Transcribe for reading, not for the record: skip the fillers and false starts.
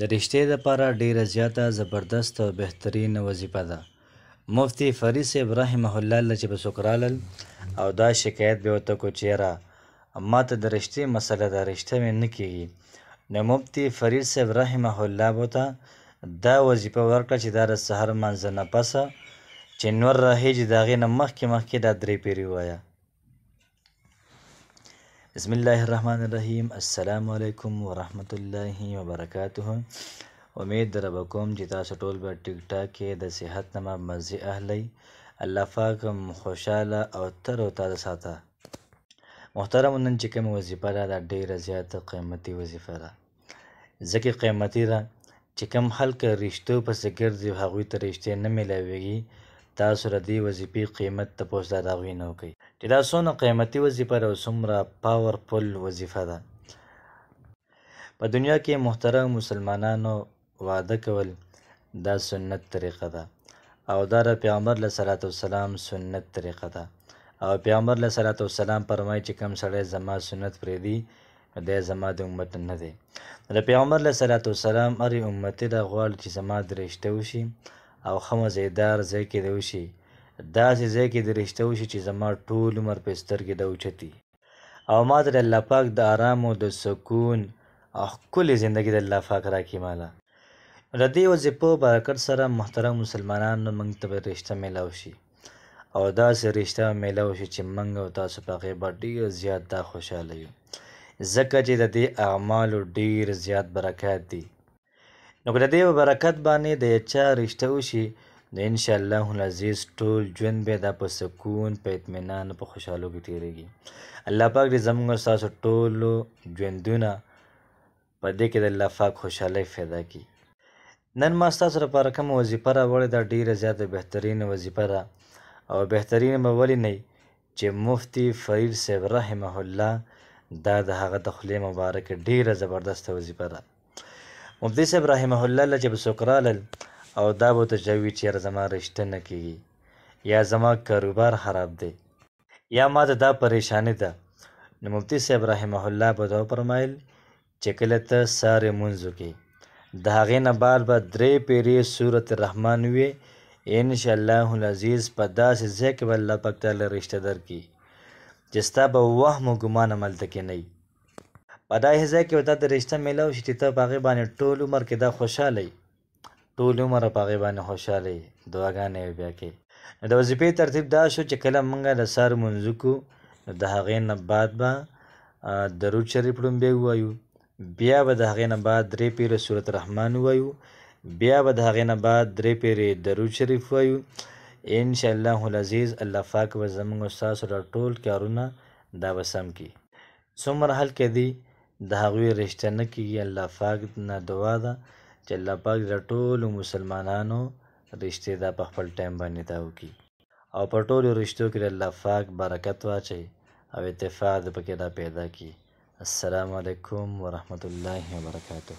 د رشتې دپاره ډیره زیاته زبردست او بهترینه وظیفه ده. مفتي فرید صاحب رحمه الله چې به څوک رالل او دا شکایت به ورته کو چې یاره ما ته د رشتې مسله ده، رشته مې نه کېږي، نو مفتي فرید صاحب رحمه الله به ورته دا وظیفه ورکړه چې دا د سحر لمانځه نه پسه چې نور راخیږي د هغې نه مخکې دا 3 پیرې ووایه. بسم الله الرحمن الرحیم. السلام علیکم ورحمت الله وبرکاته. امید در به کوم چې تاسو ټول به ټیک ټاک کې د صحت نه مزې اهلی. الله پاک خوشحاله او تر او تازه ساته. محترم، نن چې کومه وظیفه ده دا ډیره زیاته قیمتي وظیفه ده. ځکه قیمتي ده چې کوم خلک رشتو پسې ګرځي هغوی ته رشتې نه میلاویږي. تاسو د دې وظیفې قیمت تپوس د هغوی نه وکړئ چې دا څومره قیمتي وظیفه ده او څومره پاورفل وظیفه ده. په دنیا کې محترم مسلمانانو واده کول دا سنت طریقه ده او دا د پیغمبر علیه صلات وسلام سنت طریقه ده او پیغمبر علیه صلات وسلام فرمایي چې کوم سړی زما سنت پرېږدي دی زما د امت نه دی. د پیغمبر علیه صلات وسلام هرې امتي دا غواړي چې زما د رشته وشي او ښه مزیدار ځای کې د وشي، داسې ځای کې د رشته وشي چې زما ټول عمر په سترګې د اوچتي او ما ته د الله پاک د آرام او د سکون او ښکلې زندګي د الله پاک راکړي ماله. د دې وظیفو برکت سره محترم مسلمانانو موږ ته به رشته میلاو شي او داسې رشته میلاو شي چې موږ او تاسو په هغې به ډېر زیات دا خوشحاله یو، ځکه چې د دې اعمالو ډېر زیات برکات دي. نو که د دې په برکت باندې د چا رشته وشي نو انشاءالله العزیز ټول ژوند به دا په سکون په اطمینان په خوشحالو کې تېرېږي. الله پاک دې زموږ ستاسو ټولو ژوندونه په دې کې د الله پاک خوشحالۍ پیدا کړي. نن ما ستاسو لپاره کومه وظیفه راوړې ده ډېره زیاته بهترینه وظیفه ده او بهترینه به ولې نه چې مفتي فرید صاحب رحمه الله دا د هغه د خولې مبارکه ډېره زبردسته وظیفه ده. مفتي صاحب رحمه الله چې به څوک رالل او دا به ورته چوي چې یاره زما رشته نه کېږي یا زما کاروبار خراب دی یا ما ته دا پریشاني ده، نو مفتي صاحب رحمه الله به دا وفرمایل چې کله ته سهار لمونځ وکړې د هغې نه بعد به 3 پیرې سورت الرحمن ووایې، انشاءالله العزیز په داسې ځای کې به الله پاک تعالی رشته درکړي چې ستا به وهم و ګمان هملته کې نه وي. په داسې ځای کې به تا ته رشته میلاو شي چې ته په هغې باندې ټول عمر کې دا خوشحاله یې، ټول عمر په هغې باندې خوشحاله یې، دعاګانې یې بیا کوې. نو د وظیفې ترتیب دا شو چې کله موږ د سهار لمونځ وکړو نو د هغې نه بعد به درود شریف لومبی ووایو، بیا به د هغې نه بعد 3 پیرې سورت الرحمن ووایو، بیا به د هغې نه بعد 3 پیرې درود شریف ووایو. انشاءالله العزیز الله پاک به زموږ او ستاسو دا ټول کارونه دا به سم کړي. څومره حل کې دي د هغوی رشته نه کېږي، الله پاک نه دعا ده چې الله پاک د ټولو مسلمانانو رشتې دا په خپل ټایم باندې دا وکړي او په ټولو رشتو کې د الله پاک برکت واچوي او اتفاق پکې دا پیدا کړي. السلام علیکم ورحمت الله وبرکاته.